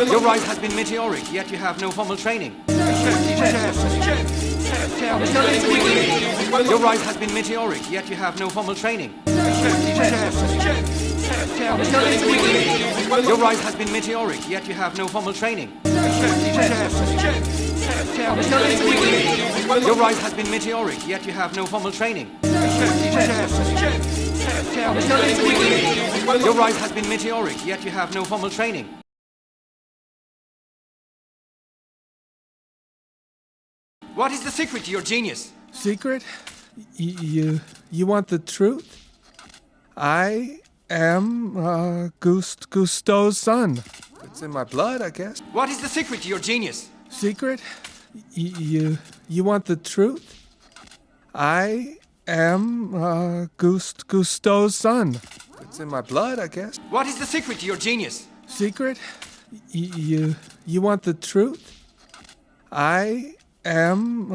Your rise has been meteoric, yet you have no formal training. Your rise has been meteoric, yet you have no formal training. Your rise has been meteoric, yet you have no formal training. Your rise has been meteoric, yet you have no formal training. Your rise has been meteoric, yet you have no formal training. What is the secret to your genius? Secret? You want the truth? I am Gusteau's son. It's in my blood, I guess. What is the secret to your genius? Secret? You want the truth? I am Gusteau's son. It's in my blood, I guess. What is the secret to your genius? Secret? You want the truth? I am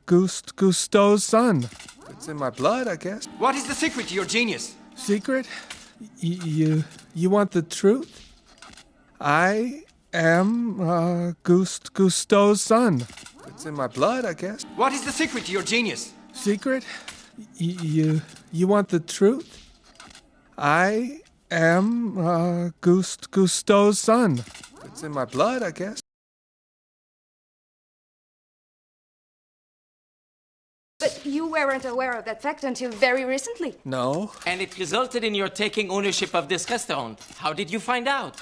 Gusteau's son. It's in my blood, I guess. What is the secret to your genius? Secret? You want the truth? I am Gusteau's son. It's in my blood, I guess. What is the secret to your genius? Secret? You want the truth? I am Gusteau's son. It's in my blood, I guess. But you weren't aware of that fact until very recently. No. And it resulted in your taking ownership of this restaurant. How did you find out?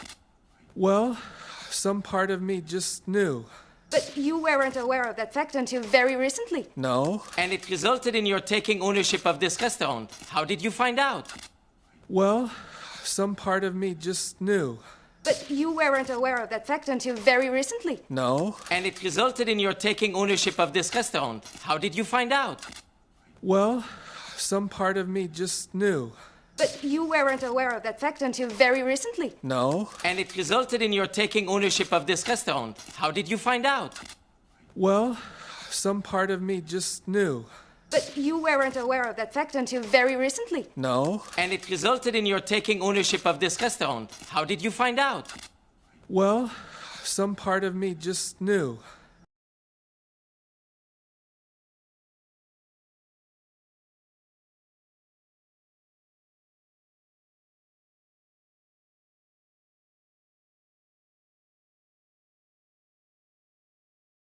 Well, some part of me just knew. But you weren't aware of that fact until very recently. No. And it resulted in your taking ownership of this restaurant. How did you find out? Well, some part of me just knew. But you weren't aware of that fact until very recently. No. And it resulted in your taking ownership of this restaurant. How did you find out? Well, some part of me just knew. But you weren't aware of that fact until very recently. No. And it resulted in your taking ownership of this restaurant. How did you find out? Well, some part of me just knew. But you weren't aware of that fact until very recently. No. And it resulted in your taking ownership of this restaurant. How did you find out? Well, some part of me just knew.